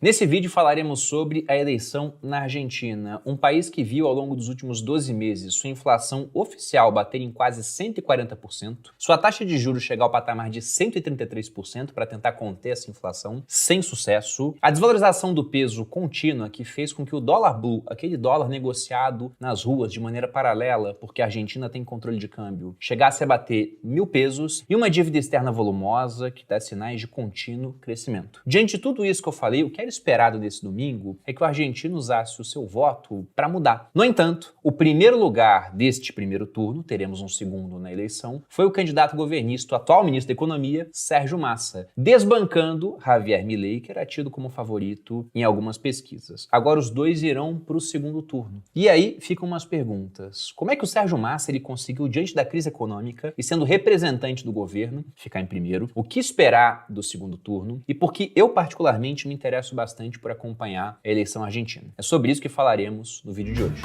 Nesse vídeo falaremos sobre a eleição na Argentina, um país que viu ao longo dos últimos 12 meses sua inflação oficial bater em quase 140%, sua taxa de juros chegar ao patamar de 133% para tentar conter essa inflação, sem sucesso, a desvalorização do peso contínua que fez com que o dólar blue, aquele dólar negociado nas ruas de maneira paralela, porque a Argentina tem controle de câmbio, chegasse a bater 1.000 pesos, e uma dívida externa volumosa que dá sinais de contínuo crescimento. Diante de tudo isso que eu falei, o que era esperado desse domingo é que o argentino usasse o seu voto para mudar. No entanto, o primeiro lugar deste primeiro turno, teremos um segundo na eleição, foi o candidato governista, o atual ministro da Economia, Sérgio Massa, desbancando Javier Milei, que era tido como favorito em algumas pesquisas. Agora os dois irão para o segundo turno. E aí ficam umas perguntas. Como é que o Sérgio Massa ele conseguiu, diante da crise econômica e sendo representante do governo, ficar em primeiro? O que esperar do segundo turno? E por que eu particularmente me interesso bastante por acompanhar a eleição argentina. É sobre isso que falaremos no vídeo de hoje.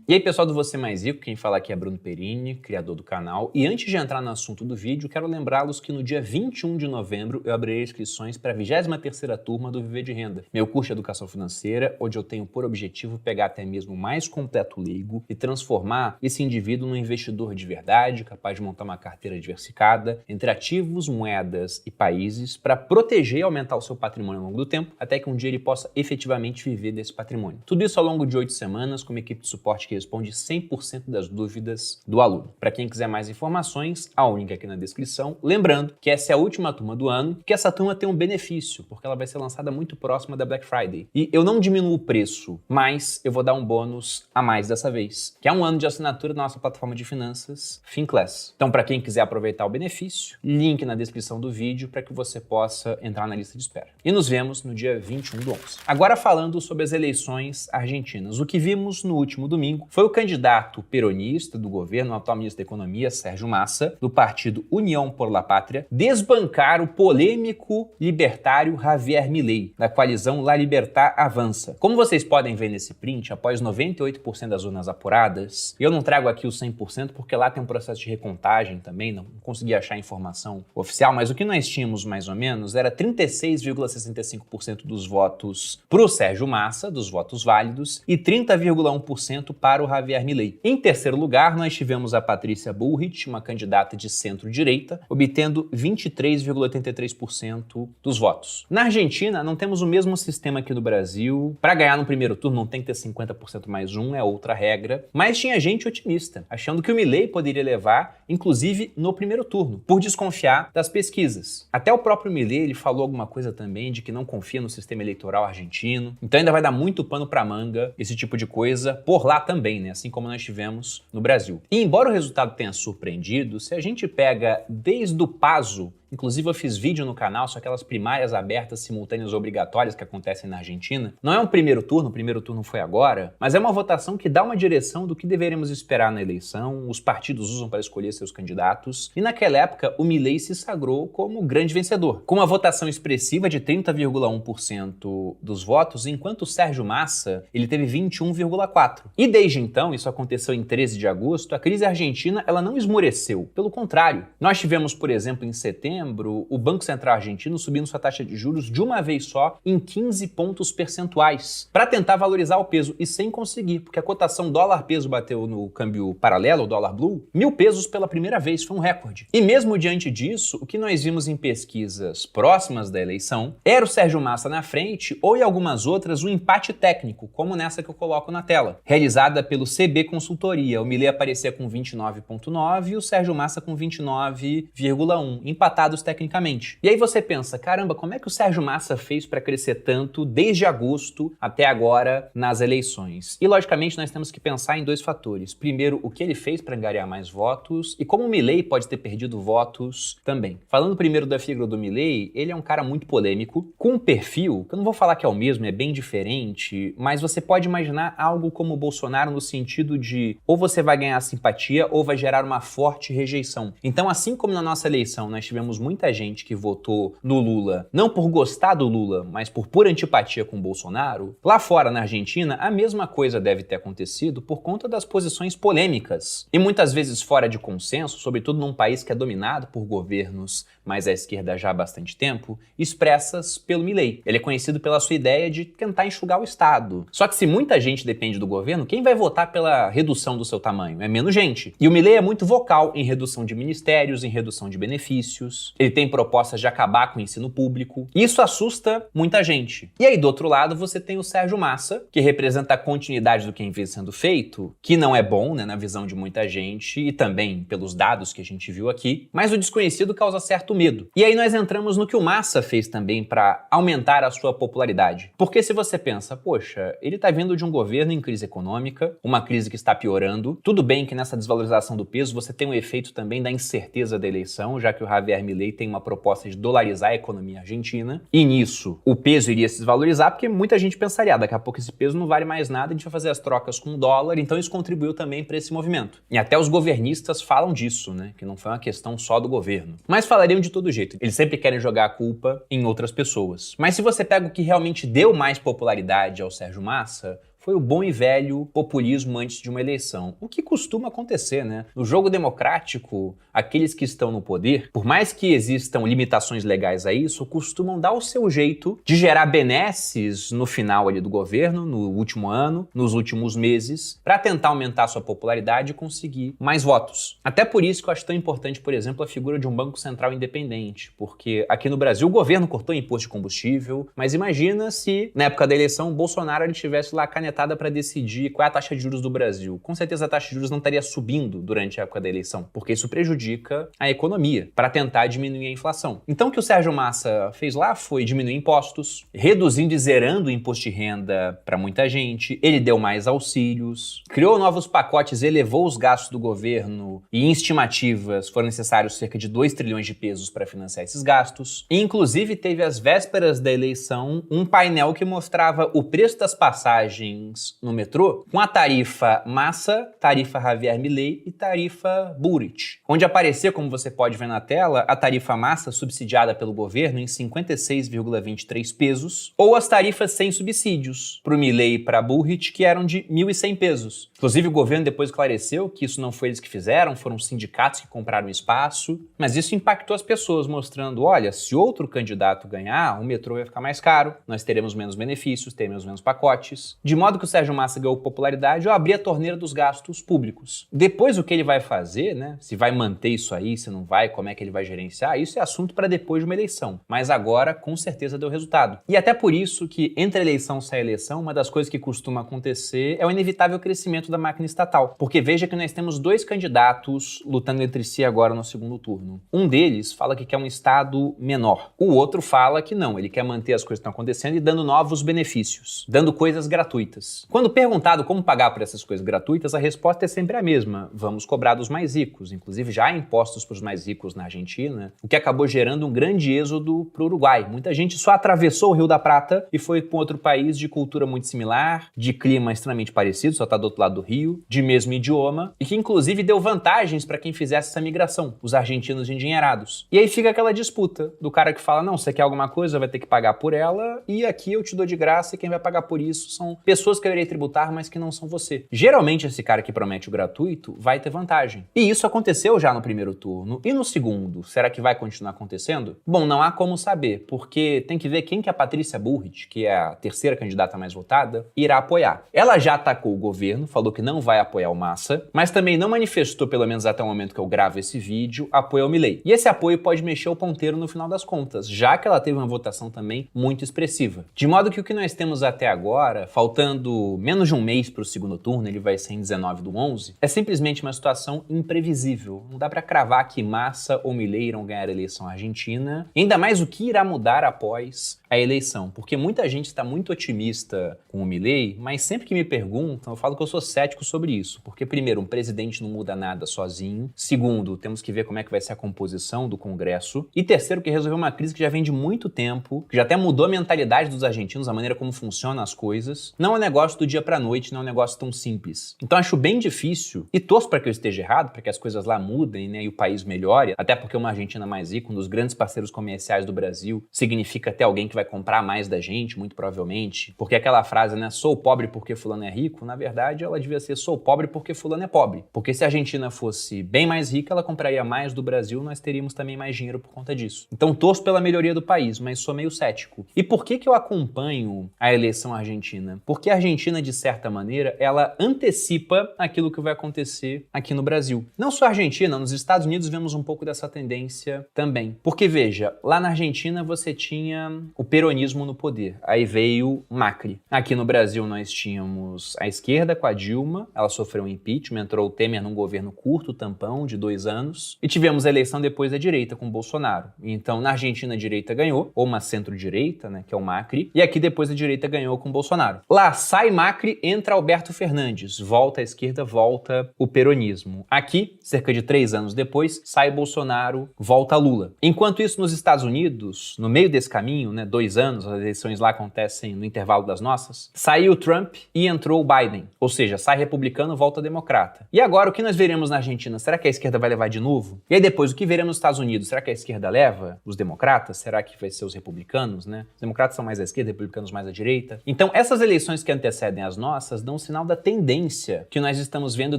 E aí, pessoal do Você Mais Rico, quem fala aqui é Bruno Perini, criador do canal. E antes de entrar no assunto do vídeo, quero lembrá-los que no dia 21 de novembro eu abrirei inscrições para a 23ª turma do Viver de Renda, meu curso de educação financeira, onde eu tenho por objetivo pegar até mesmo o mais completo leigo e transformar esse indivíduo num investidor de verdade, capaz de montar uma carteira diversificada entre ativos, moedas e países para proteger e aumentar o seu patrimônio ao longo do tempo, até que um dia ele possa efetivamente viver desse patrimônio. Tudo isso ao longo de 8 semanas, com uma equipe de suporte que responde 100% das dúvidas do aluno. Para quem quiser mais informações, há um link aqui na descrição. Lembrando que essa é a última turma do ano, que essa turma tem um benefício, porque ela vai ser lançada muito próxima da Black Friday. E eu não diminuo o preço, mas eu vou dar um bônus a mais dessa vez, que é um ano de assinatura da nossa plataforma de finanças, Finclass. Então, para quem quiser aproveitar o benefício, link na descrição do vídeo para que você possa entrar na lista de espera. E nos vemos no dia 21 do 11. Agora falando sobre as eleições argentinas. O que vimos no último domingo foi o candidato peronista do governo, o atual ministro da Economia, Sérgio Massa, do partido União por la Pátria, desbancar o polêmico libertário Javier Milei, da coalizão La Libertad Avança. Como vocês podem ver nesse print, após 98% das urnas apuradas, eu não trago aqui os 100% porque lá tem um processo de recontagem também, não consegui achar a informação oficial, mas o que nós tínhamos mais ou menos era 36,65% dos votos para o Sérgio Massa, dos votos válidos, e 30,1% para o Javier Milei. Em terceiro lugar, nós tivemos a Patrícia Bullrich, uma candidata de centro-direita, obtendo 23,83% dos votos. Na Argentina, não temos o mesmo sistema aqui no Brasil. Para ganhar no primeiro turno, não tem que ter 50% mais um, é outra regra. Mas tinha gente otimista, achando que o Milei poderia levar, inclusive no primeiro turno, por desconfiar das pesquisas. Até o próprio Milei, ele falou alguma coisa também de que não confia no sistema eleitoral argentino. Então ainda vai dar muito pano para manga esse tipo de coisa por lá também, né? Assim como nós tivemos no Brasil. E embora o resultado tenha surpreendido, se a gente pega desde o PASO, inclusive eu fiz vídeo no canal sobre aquelas primárias abertas simultâneas obrigatórias que acontecem na Argentina. Não é um primeiro turno, o primeiro turno foi agora, mas é uma votação que dá uma direção do que deveremos esperar na eleição, os partidos usam para escolher seus candidatos, e naquela época o Milei se sagrou como o grande vencedor, com uma votação expressiva de 30,1% dos votos, enquanto o Sérgio Massa ele teve 21,4%. E desde então, isso aconteceu em 13 de agosto, a crise argentina ela não esmoreceu, pelo contrário. Nós tivemos, por exemplo, em setembro, o Banco Central argentino subindo sua taxa de juros de uma vez só em 15 pontos percentuais para tentar valorizar o peso e sem conseguir, porque a cotação dólar-peso bateu no câmbio paralelo, o dólar blue, 1.000 pesos pela primeira vez, foi um recorde. E mesmo diante disso, o que nós vimos em pesquisas próximas da eleição era o Sérgio Massa na frente ou em algumas outras um empate técnico, como nessa que eu coloco na tela, realizada pelo CB Consultoria. O Milei aparecia com 29,9 e o Sérgio Massa com 29,1, empatados tecnicamente. E aí você pensa, caramba, como é que o Sérgio Massa fez para crescer tanto desde agosto até agora nas eleições? E logicamente nós temos que pensar em dois fatores. Primeiro, o que ele fez para angariar mais votos e como o Milei pode ter perdido votos também. Falando primeiro da figura do Milei, ele é um cara muito polêmico, com um perfil, que eu não vou falar que é o mesmo, é bem diferente, mas você pode imaginar algo como o Bolsonaro no sentido de ou você vai ganhar simpatia ou vai gerar uma forte rejeição. Então, assim como na nossa eleição nós tivemos muita gente que votou no Lula, não por gostar do Lula, mas por pura antipatia com o Bolsonaro, lá fora na Argentina a mesma coisa deve ter acontecido por conta das posições polêmicas e muitas vezes fora de consenso, sobretudo num país que é dominado por governos mais à esquerda já há bastante tempo, expressas pelo Milei. Ele é conhecido pela sua ideia de tentar enxugar o Estado. Só que se muita gente depende do governo, quem vai votar pela redução do seu tamanho? É menos gente. E o Milei é muito vocal em redução de ministérios, em redução de benefícios. Ele tem propostas de acabar com o ensino público. Isso assusta muita gente. E aí, do outro lado, você tem o Sérgio Massa, que representa a continuidade do que vem sendo feito, que não é bom, né, na visão de muita gente e também pelos dados que a gente viu aqui, mas o desconhecido causa certo medo. E aí nós entramos no que o Massa fez também para aumentar a sua popularidade. Porque se você pensa, poxa, ele tá vindo de um governo em crise econômica, uma crise que está piorando, tudo bem que nessa desvalorização do peso você tem um efeito também da incerteza da eleição, já que o Javier Milei tem uma proposta de dolarizar a economia argentina, e nisso o peso iria se desvalorizar porque muita gente pensaria, daqui a pouco esse peso não vale mais nada, a gente vai fazer as trocas com o dólar, então isso contribuiu também para esse movimento. E até os governistas falam disso, né, que não foi uma questão só do governo. Mas falariam de todo jeito, eles sempre querem jogar a culpa em outras pessoas. Mas se você pega o que realmente deu mais popularidade ao Sérgio Massa, foi o bom e velho populismo antes de uma eleição. O que costuma acontecer, né? No jogo democrático, aqueles que estão no poder, por mais que existam limitações legais a isso, costumam dar o seu jeito de gerar benesses no final ali do governo, no último ano, nos últimos meses, para tentar aumentar sua popularidade e conseguir mais votos. Até por isso que eu acho tão importante, por exemplo, a figura de um Banco Central independente, porque aqui no Brasil o governo cortou imposto de combustível, mas imagina se, na época da eleição, o Bolsonaro ele tivesse lá canetada para decidir qual é a taxa de juros do Brasil. Com certeza a taxa de juros não estaria subindo durante a época da eleição, porque isso prejudica a economia, para tentar diminuir a inflação. Então o que o Sérgio Massa fez lá foi diminuir impostos, reduzindo e zerando o imposto de renda para muita gente, ele deu mais auxílios, criou novos pacotes, elevou os gastos do governo e em estimativas foram necessários cerca de 2 trilhões de pesos para financiar esses gastos. E, inclusive teve às vésperas da eleição um painel que mostrava o preço das passagens no metrô com a tarifa Massa, tarifa Javier Milei e tarifa Burrit, onde aparecia, como você pode ver na tela, a tarifa Massa subsidiada pelo governo em 56,23 pesos ou as tarifas sem subsídios para o Milei e para a Burrit, que eram de 1.100 pesos. Inclusive o governo depois esclareceu que isso não foi eles que fizeram, foram sindicatos que compraram espaço, mas isso impactou as pessoas, mostrando, olha, se outro candidato ganhar, o metrô vai ficar mais caro, nós teremos menos benefícios, teremos menos pacotes. De modo que o Sérgio Massa ganhou popularidade, eu abri a torneira dos gastos públicos. Depois o que ele vai fazer, né? Se vai manter isso aí, se não vai, como é que ele vai gerenciar, isso é assunto para depois de uma eleição. Mas agora, com certeza, deu resultado. E até por isso que, entre eleição e eleição, uma das coisas que costuma acontecer é o inevitável crescimento da máquina estatal. Porque veja que nós temos 2 candidatos lutando entre si agora no segundo turno. Um deles fala que quer um estado menor. O outro fala que não, ele quer manter as coisas que estão acontecendo e dando novos benefícios, dando coisas gratuitas. Quando perguntado como pagar por essas coisas gratuitas, a resposta é sempre a mesma. Vamos cobrar dos mais ricos. Inclusive, já há impostos para os mais ricos na Argentina, o que acabou gerando um grande êxodo para o Uruguai. Muita gente só atravessou o Rio da Prata e foi para outro país de cultura muito similar, de clima extremamente parecido, só está do outro lado do rio, de mesmo idioma, e que inclusive deu vantagens para quem fizesse essa migração, os argentinos endinheirados. E aí fica aquela disputa do cara que fala, não, você quer alguma coisa, vai ter que pagar por ela, e aqui eu te dou de graça e quem vai pagar por isso são pessoas que eu irei tributar, mas que não são você. Geralmente esse cara que promete o gratuito vai ter vantagem. E isso aconteceu já no primeiro turno. E no segundo, será que vai continuar acontecendo? Bom, não há como saber, porque tem que ver quem que a Patrícia Burrit, que é a terceira candidata mais votada, irá apoiar. Ela já atacou o governo, falou que não vai apoiar o Massa, mas também não manifestou, pelo menos até o momento que eu gravo esse vídeo, apoio ao Milei. E esse apoio pode mexer o ponteiro no final das contas, já que ela teve uma votação também muito expressiva. De modo que o que nós temos até agora, faltando menos de um mês para o segundo turno, ele vai ser em 19/11, é simplesmente uma situação imprevisível. Não dá para cravar que Massa ou Milei irão ganhar a eleição argentina, e ainda mais o que irá mudar após a eleição, porque muita gente está muito otimista com o Milei, mas sempre que me perguntam, eu falo que eu sou cético sobre isso, porque primeiro, um presidente não muda nada sozinho, segundo, temos que ver como é que vai ser a composição do Congresso, e terceiro, que resolveu uma crise que já vem de muito tempo, que já até mudou a mentalidade dos argentinos, a maneira como funcionam as coisas, não é um negócio do dia pra noite, não é um negócio tão simples. Então acho bem difícil, e torço para que eu esteja errado, para que as coisas lá mudem, né, e o país melhore, até porque uma Argentina mais rica, um dos grandes parceiros comerciais do Brasil, significa ter alguém que vai vai comprar mais da gente, muito provavelmente, porque aquela frase, né, sou pobre porque fulano é rico, na verdade ela devia ser sou pobre porque fulano é pobre. Porque se a Argentina fosse bem mais rica, ela compraria mais do Brasil, nós teríamos também mais dinheiro por conta disso. Então torço pela melhoria do país, mas sou meio cético. E por que eu acompanho a eleição argentina? Porque a Argentina, de certa maneira, ela antecipa aquilo que vai acontecer aqui no Brasil. Não só a Argentina, nos Estados Unidos vemos um pouco dessa tendência também. Porque veja, lá na Argentina você tinha o peronismo no poder, aí veio Macri. Aqui no Brasil nós tínhamos a esquerda com a Dilma, ela sofreu um impeachment, entrou o Temer num governo curto, tampão, de 2 anos, e tivemos a eleição depois da direita, com Bolsonaro. Então na Argentina a direita ganhou, ou uma centro-direita, né, que é o Macri, e aqui depois a direita ganhou com Bolsonaro. Lá sai Macri, entra Alberto Fernandes, volta a esquerda, volta o peronismo. Aqui, cerca de 3 anos depois, sai Bolsonaro, volta Lula. Enquanto isso, nos Estados Unidos, no meio desse caminho, né, 2 anos, as eleições lá acontecem no intervalo das nossas, saiu Trump e entrou o Biden. Ou seja, sai republicano, volta democrata. E agora, o que nós veremos na Argentina? Será que a esquerda vai levar de novo? E aí depois, o que veremos nos Estados Unidos? Será que a esquerda leva? Os democratas? Será que vai ser os republicanos, né? Os democratas são mais à esquerda, republicanos mais à direita. Então, essas eleições que antecedem as nossas dão um sinal da tendência que nós estamos vendo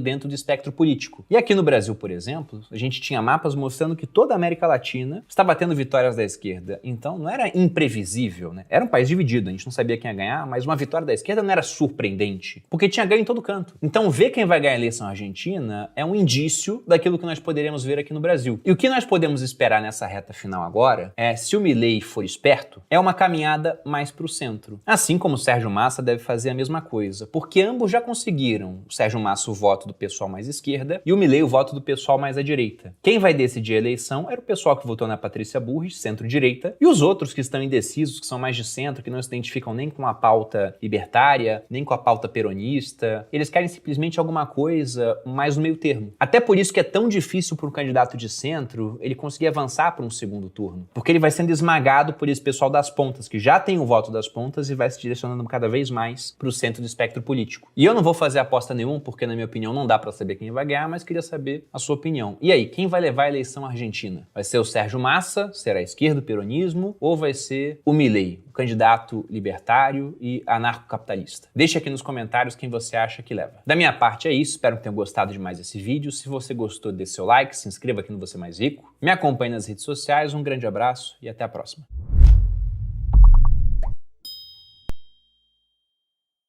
dentro do espectro político. E aqui no Brasil, por exemplo, a gente tinha mapas mostrando que toda a América Latina estava tendo vitórias da esquerda. Então, não era imprevisível, né? Era um país dividido, a gente não sabia quem ia ganhar, mas uma vitória da esquerda não era surpreendente, porque tinha ganho em todo canto. Então, ver quem vai ganhar a eleição argentina é um indício daquilo que nós poderemos ver aqui no Brasil. E o que nós podemos esperar nessa reta final agora é, se o Milei for esperto, é uma caminhada mais para o centro. Assim como o Sérgio Massa deve fazer a mesma coisa, porque ambos já conseguiram, o Sérgio Massa o voto do pessoal mais esquerda e o Milei o voto do pessoal mais à direita. Quem vai decidir a eleição era o pessoal que votou na Patrícia Bullrich, centro-direita, e os outros que estão indecisos, que são mais de centro, que não se identificam nem com a pauta libertária, nem com a pauta peronista. Eles querem simplesmente alguma coisa mais no meio termo. Até por isso que é tão difícil para um candidato de centro ele conseguir avançar para um segundo turno, porque ele vai sendo esmagado por esse pessoal das pontas, que já tem o voto das pontas e vai se direcionando cada vez mais para o centro do espectro político. E eu não vou fazer aposta nenhuma, porque na minha opinião não dá para saber quem vai ganhar, mas queria saber a sua opinião. E aí, quem vai levar a eleição argentina? Vai ser o Sérgio Massa, será a esquerda, o peronismo, ou vai ser o Milei, o candidato libertário e anarcocapitalista? Deixa aqui nos comentários quem você acha que leva. Da minha parte é isso, espero que tenham gostado demais desse vídeo. Se você gostou, dê seu like, se inscreva aqui no Você Mais Rico, me acompanhe nas redes sociais, um grande abraço e até a próxima.